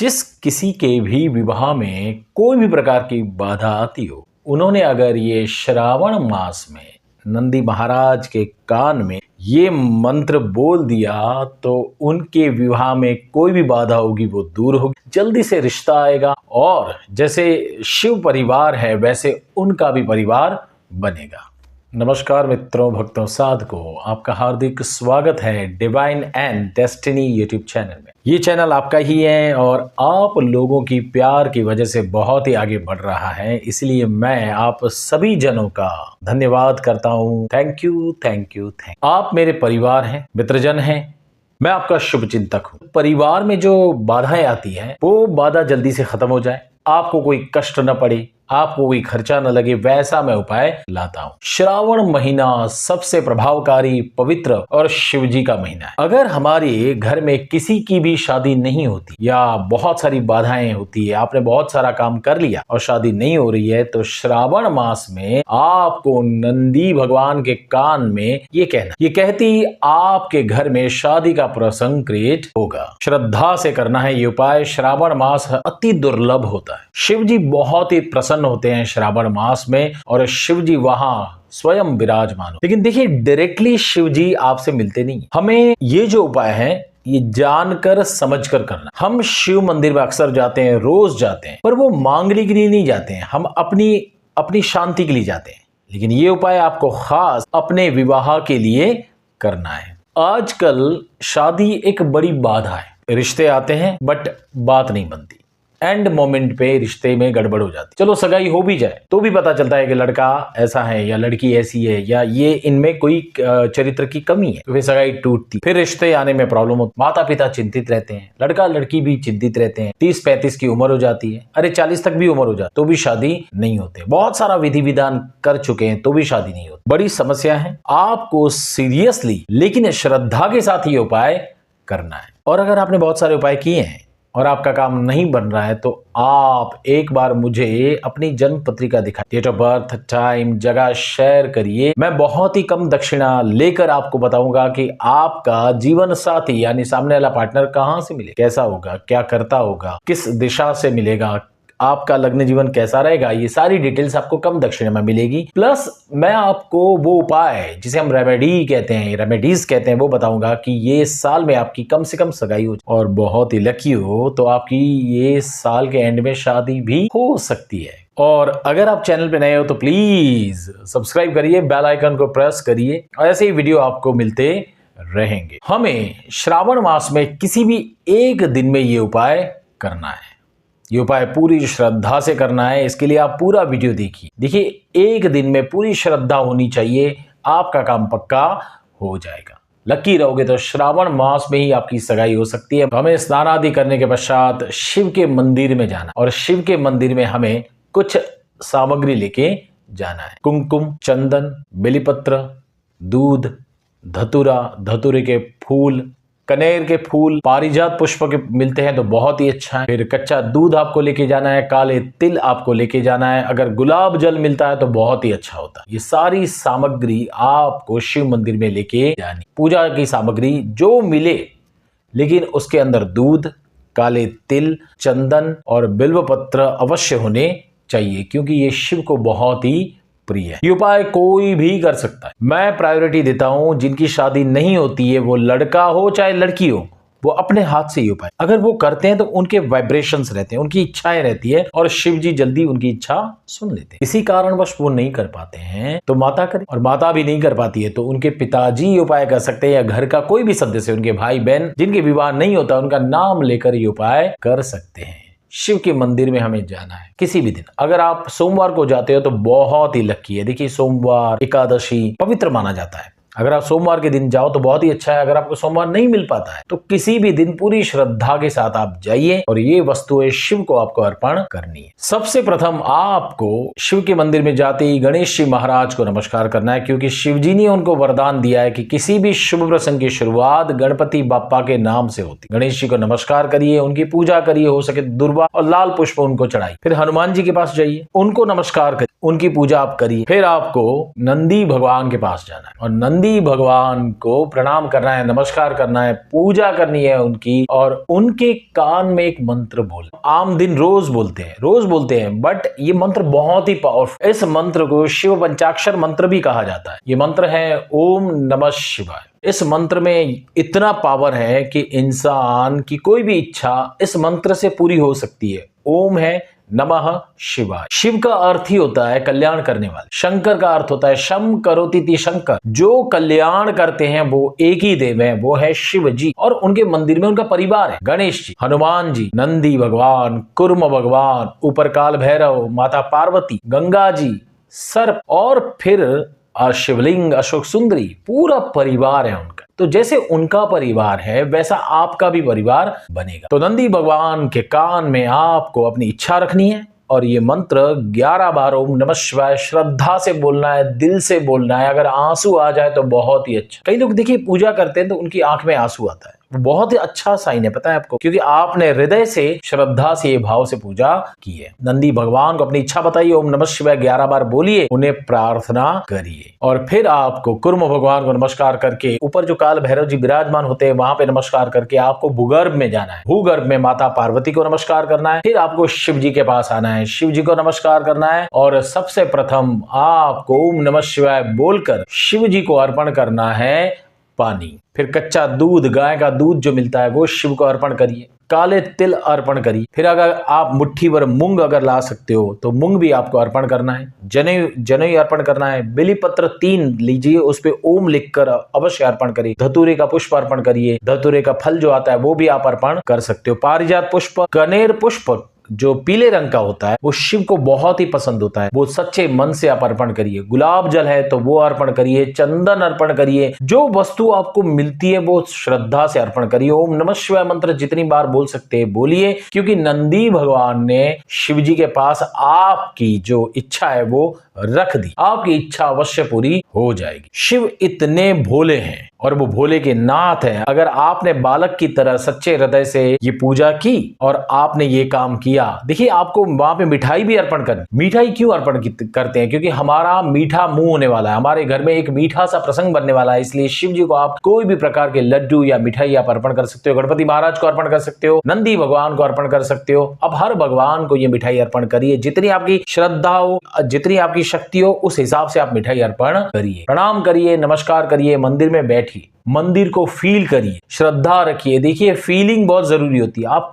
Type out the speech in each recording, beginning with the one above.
जिस किसी के भी विवाह में कोई भी प्रकार की बाधा आती हो, उन्होंने अगर ये श्रावण मास में नंदी महाराज के कान में ये मंत्र बोल दिया तो उनके विवाह में कोई भी बाधा होगी वो दूर होगी, जल्दी से रिश्ता आएगा और जैसे शिव परिवार है वैसे उनका भी परिवार बनेगा। नमस्कार मित्रों, भक्तों, साधकों, आपका हार्दिक स्वागत है divine and destiny YouTube channel में। ये चैनल आपका ही है और आप लोगों की प्यार की वजह से बहुत ही आगे बढ़ रहा है, इसलिए मैं आप सभी जनों का धन्यवाद करता हूँ। Thank you, thank you, thank. आप मेरे परिवार हैं, मित्रजन हैं, मैं आपका शुभ चिंतक हूँ। परिवार में जो बाधाएं आती हैं वो बाधा जल्दी से खत्म हो जाए, आपको कोई कष्ट न पड़े, आपको कोई खर्चा न लगे, वैसा मैं उपाय लाता हूं। श्रावण महीना सबसे प्रभावकारी, पवित्र और शिवजी का महीना है। अगर हमारे घर में किसी की भी शादी नहीं होती या बहुत सारी बाधाएं होती है, आपने बहुत सारा काम कर लिया और शादी नहीं हो रही है, तो श्रावण मास में आपको नंदी भगवान के कान में ये कहना, ये कहती आपके घर में शादी का प्रसंग क्रिएट होगा। श्रद्धा से करना है ये उपाय। श्रावण मास अति दुर्लभ होता है, शिवजी बहुत ही प्रसन्न होते हैं श्रावण मास में और शिवजी वहां स्वयं विराजमान हो। लेकिन देखिए, डायरेक्टली शिवजी आपसे मिलते नहीं। हमें ये जो उपाय है ये जानकर समझकर करना। हम शिव मंदिर में अक्सर जाते हैं, रोज जाते हैं, पर वो मांगने के लिए नहीं जाते हैं, हम अपनी शांति के लिए जाते हैं। लेकिन ये उपाय आपको खास अपने विवाह के लिए करना है। आजकल शादी एक बड़ी बाधा है, रिश्ते आते हैं बट बात नहीं बनती, एंड मोमेंट पे रिश्ते में गड़बड़ हो जाती। चलो सगाई हो भी जाए तो भी पता चलता है कि लड़का ऐसा है या लड़की ऐसी है या ये इनमें कोई चरित्र की कमी है, तो फिर सगाई टूटती, फिर रिश्ते आने में प्रॉब्लम होती। माता पिता चिंतित रहते हैं, लड़का लड़की भी चिंतित रहते हैं। 30-35 की उम्र हो जाती है, अरे 40 तक भी उम्र हो जाती तो भी शादी नहीं होते। बहुत सारा विधि विधान कर चुके हैं तो भी शादी नहीं होती। बड़ी समस्या है। आपको सीरियसली लेकिन श्रद्धा के साथ ये उपाय करना है। और अगर आपने बहुत सारे उपाय किए हैं और आपका काम नहीं बन रहा है तो आप एक बार मुझे अपनी जन्म पत्रिका दिखाएं, डेट ऑफ बर्थ, टाइम, जगह शेयर करिए। मैं बहुत ही कम दक्षिणा लेकर आपको बताऊंगा कि आपका जीवन साथी यानी सामने वाला पार्टनर कहां से मिले, कैसा होगा, क्या करता होगा, किस दिशा से मिलेगा, आपका लग्न जीवन कैसा रहेगा, ये सारी डिटेल्स आपको कम दक्षिणा में मिलेगी। प्लस मैं आपको वो उपाय जिसे हम रेमेडीज कहते हैं वो बताऊंगा कि ये साल में आपकी कम से कम सगाई हो और बहुत ही लकी हो तो आपकी ये साल के एंड में शादी भी हो सकती है। और अगर आप चैनल पे नए हो तो प्लीज सब्सक्राइब करिए, बेल आइकन को प्रेस करिए और ऐसे ही वीडियो आपको मिलते रहेंगे। हमें श्रावण मास में किसी भी एक दिन में ये उपाय करना है। ये उपाय पूरी श्रद्धा से करना है, इसके लिए आप पूरा वीडियो देखिए। एक दिन में पूरी श्रद्धा होनी चाहिए, आपका काम पक्का हो जाएगा। लकी रहोगे तो श्रावण मास में ही आपकी सगाई हो सकती है। हमें स्नान आदि करने के पश्चात शिव के मंदिर में जाना और शिव के मंदिर में हमें कुछ सामग्री लेके जाना है। कुमकुम, चंदन, बेलीपत्र, दूध, धतूरा, धतूरे के फूल, कनेर के फूल, पारिजात पुष्प के मिलते हैं तो बहुत ही अच्छा है। फिर कच्चा दूध आपको लेके जाना है, काले तिल आपको लेके जाना है, अगर गुलाब जल मिलता है तो बहुत ही अच्छा होता है। ये सारी सामग्री आपको शिव मंदिर में लेके जानी। पूजा की सामग्री जो मिले, लेकिन उसके अंदर दूध, काले तिल, चंदन और बिल्व पत्र अवश्य होने चाहिए, क्योंकि ये शिव को बहुत ही प्रिय है। ये उपाय कोई भी कर सकता है। मैं प्रायोरिटी देता हूं जिनकी शादी नहीं होती है, वो लड़का हो चाहे लड़की हो, वो अपने हाथ से ये उपाय अगर वो करते हैं तो उनके वाइब्रेशंस रहते हैं, उनकी इच्छाएं रहती है और शिव जी जल्दी उनकी इच्छा सुन लेते हैं। इसी कारणवश वो नहीं कर पाते हैं तो माता करे, और माता भी नहीं कर पाती है तो उनके पिताजी ये उपाय कर सकते हैं, या घर का कोई भी सदस्य, उनके भाई बहन जिनके विवाह नहीं होता, उनका नाम लेकर ये उपाय कर सकते हैं। शिव के मंदिर में हमें जाना है किसी भी दिन। अगर आप सोमवार को जाते हो तो बहुत ही लकी है। देखिए, सोमवार, एकादशी पवित्र माना जाता है। अगर आप सोमवार के दिन जाओ तो बहुत ही अच्छा है। अगर आपको सोमवार नहीं मिल पाता है तो किसी भी दिन पूरी श्रद्धा के साथ आप जाइए और ये वस्तुएं शिव को आपको अर्पण करनी है। सबसे प्रथम आपको शिव के मंदिर में जाते ही गणेश जी महाराज को नमस्कार करना है, क्योंकि शिव जी ने उनको वरदान दिया है कि किसी भी शुभ प्रसंग की शुरुआत गणपति बाप्पा के नाम से होती। गणेश जी को नमस्कार करिए, उनकी पूजा करिए, हो सके दुर्वा और लाल पुष्प उनको चढ़ाइए। फिर हनुमान जी के पास जाइए, उनको नमस्कार करिए, उनकी पूजा आप करिए। फिर आपको नंदी भगवान के पास जाना है और नंदी नंदी भगवान को प्रणाम करना है, नमस्कार करना है, पूजा करनी है उनकी, और उनके कान में एक मंत्र बोल। आम दिन रोज बोलते हैं, बट ये मंत्र बहुत ही पावरफुल। इस मंत्र को शिव पंचाक्षर मंत्र भी कहा जाता है। ये मंत्र है ओम नमः शिवाय। इस मंत्र में इतना पावर है कि इंसान की कोई भी इच्छा इस मंत्र से पूरी हो सकती है। ओम है नमः शिवाय। शिव का अर्थ ही होता है कल्याण करने वाले। शंकर का अर्थ होता है शम करोति ति शंकर, जो कल्याण करते हैं वो एक ही देव है, वो है शिव जी। और उनके मंदिर में उनका परिवार है, गणेश जी, हनुमान जी, नंदी भगवान, कुर्म भगवान, ऊपर काल भैरव, माता पार्वती, गंगा जी, सर्प, और फिर शिवलिंग, अशोक सुंदरी, पूरा परिवार है उनका। तो जैसे उनका परिवार है वैसा आपका भी परिवार बनेगा। तो नंदी भगवान के कान में आपको अपनी इच्छा रखनी है और ये मंत्र 11 बार ओम नमः शिवाय श्रद्धा से बोलना है, दिल से बोलना है। अगर आंसू आ जाए तो बहुत ही अच्छा। कई लोग देखिए पूजा करते हैं तो उनकी आंख में आंसू आता है, वो बहुत ही अच्छा साइन है, पता है आपको, क्योंकि आपने हृदय से श्रद्धा से ये भाव से पूजा की है। नंदी भगवान को अपनी इच्छा बताइए, ओम नमः शिवाय 11 बार बोलिए, उन्हें प्रार्थना करिए, और फिर आपको कुर्म भगवान को नमस्कार करके, ऊपर जो काल भैरव जी विराजमान होते हैं वहां पे नमस्कार करके आपको भूगर्भ में जाना है। भूगर्भ में माता पार्वती को नमस्कार करना है, फिर आपको शिव जी के पास आना है, शिव जी को नमस्कार करना है, और सबसे प्रथम आपको ओम नमः शिवाय बोलकर शिव जी को अर्पण करना है पानी। फिर कच्चा दूध, गाय का दूध जो मिलता है वो शिव को अर्पण करिए, काले तिल अर्पण करिए, फिर अगर आप मुट्ठी भर मूंग अगर ला सकते हो तो मूंग भी आपको अर्पण करना है, जनेऊ अर्पण करना है, बेली पत्र 3 लीजिए, उस पे ओम लिखकर अवश्य अर्पण करिए, धतूरे का पुष्प अर्पण करिए, धतूरे का फल जो आता है वो भी आप अर्पण कर सकते हो, पारिजात पुष्प, कनेर पुष्प जो पीले रंग का होता है वो शिव को बहुत ही पसंद होता है, वो सच्चे मन से आप अर्पण करिए, गुलाब जल है तो वो अर्पण करिए, चंदन अर्पण करिए, जो वस्तु आपको मिलती है वो श्रद्धा से अर्पण करिए। ओम नमः शिवाय मंत्र जितनी बार बोल सकते हैं बोलिए, क्योंकि नंदी भगवान ने शिव जी के पास आपकी जो इच्छा है वो रख दी, आपकी इच्छा अवश्य पूरी हो जाएगी। शिव इतने भोले हैं और वो भोले के नाथ हैं। अगर आपने बालक की तरह सच्चे हृदय से ये पूजा की और आपने ये काम किया, देखिए आपको वहां पे मिठाई भी अर्पण करनी। मिठाई क्यों अर्पण करते हैं? क्योंकि हमारा मीठा मुंह होने वाला है, हमारे घर में एक मीठा सा प्रसंग बनने वाला है, इसलिए शिव जी को आप कोई भी प्रकार के लड्डू या मिठाई आप अर्पण कर सकते हो। गणपति महाराज को अर्पण कर सकते हो, नंदी भगवान को अर्पण कर सकते हो। अब हर भगवान को ये मिठाई अर्पण करिए, जितनी आपकी श्रद्धा हो, जितनी आपकी शक्ति हो, उस हिसाब से आप मिठाई अर्पण करिए, प्रणाम करिए, नमस्कार करिए, मंदिर में बैठिए, मंदिर को फील करिए, श्रद्धा रखिए। देखिए फीलिंग बहुत जरूरी होती है, आप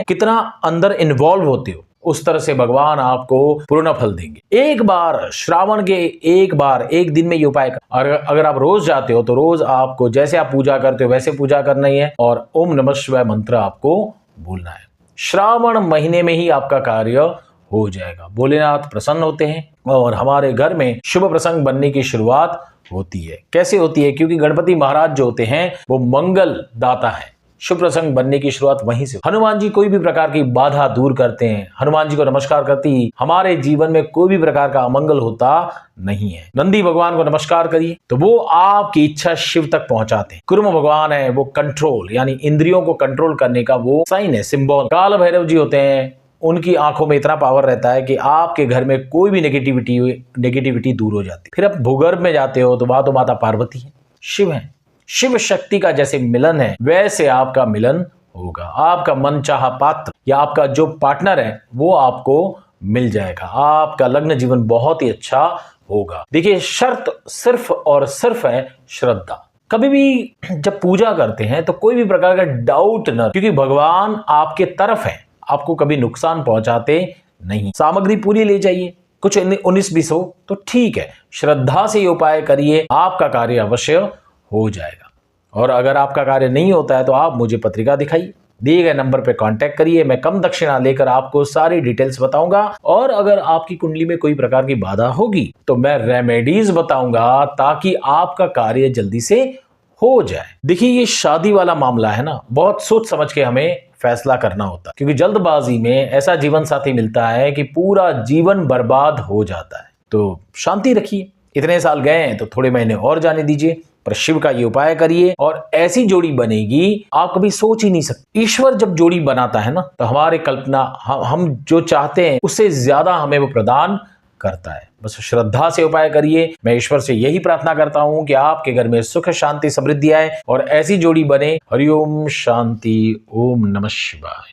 कितना अंदर इन्वॉल्व होते हो, उस तरह से भगवान आपको पूर्ण फल देंगे। एक बार श्रावण के एक दिन में ये उपाय कर, अगर आप रोज जाते हो तो रोज आपको जैसे आप पूजा करते हो वैसे पूजा करना ही है, और ओम नमः शिवाय मंत्र आपको बोलना है। श्रावण महीने में ही आपका कार्य हो जाएगा। भोलेनाथ प्रसन्न होते हैं और हमारे घर में शुभ प्रसंग बनने की शुरुआत होती है। कैसे होती है? क्योंकि गणपति महाराज जो होते हैं वो मंगल दाता है, शुभ प्रसंग बनने की शुरुआत वहीं से। हनुमान जी कोई भी प्रकार की बाधा दूर करते हैं, हनुमान जी को नमस्कार करते ही हमारे जीवन में कोई भी प्रकार का अमंगल होता नहीं है। नंदी भगवान को नमस्कार करिए तो वो आपकी इच्छा शिव तक पहुंचाते हैं। कुर्म भगवान है वो कंट्रोल, यानी इंद्रियों को कंट्रोल करने का वो साइन है, सिंबल। काल भैरव जी होते हैं, उनकी आंखों में इतना पावर रहता है कि आपके घर में कोई भी नेगेटिविटी दूर हो जाती है। फिर आप भूगर्भ में जाते हो तो वहां तो माता पार्वती है, शिव है। शिव शक्ति का जैसे मिलन है वैसे आपका मिलन होगा। आपका मनचाहा पात्र या आपका जो पार्टनर है वो आपको मिल जाएगा। आपका लग्न जीवन बहुत ही अच्छा होगा। देखिए शर्त सिर्फ और सिर्फ है श्रद्धा। कभी भी जब पूजा करते हैं तो कोई भी प्रकार का डाउट न, क्योंकि भगवान आपके तरफ है, आपको कभी नुकसान पहुंचाते नहीं। सामग्री पूरी ले जाइए, कुछ 19-20 हो तो ठीक है, श्रद्धा से ये उपाय करिए, आपका कार्य अवश्य हो जाएगा। और अगर आपका कार्य नहीं होता है तो आप मुझे पत्रिका दिखाइए, दिए गए नंबर पे कांटेक्ट करिए, मैं कम दक्षिणा लेकर आपको सारी डिटेल्स बताऊंगा। और अगर आपकी कुंडली में कोई प्रकार की बाधा होगी तो मैं रेमेडीज बताऊंगा ताकि आपका कार्य जल्दी से हो जाए। देखिए ये शादी वाला मामला है ना, बहुत सोच समझ के हमें फैसला करना होता है, क्योंकि जल्दबाजी में ऐसा जीवन साथी मिलता है कि पूरा जीवन बर्बाद हो जाता है। तो शांति रखिए, इतने साल गए हैं तो थोड़े महीने और जाने दीजिए, पर शिव का ये उपाय करिए और ऐसी जोड़ी बनेगी आप कभी सोच ही नहीं सकते। ईश्वर जब जोड़ी बनाता है ना तो हमारे कल्पना हम जो चाहते हैं उससे ज्यादा हमें वो प्रदान करता है। बस श्रद्धा से उपाय करिए। मैं ईश्वर से यही प्रार्थना करता हूं कि आपके घर में सुख शांति समृद्धि आए और ऐसी जोड़ी बने। हरिओम शांति। ओम नमः शिवाय।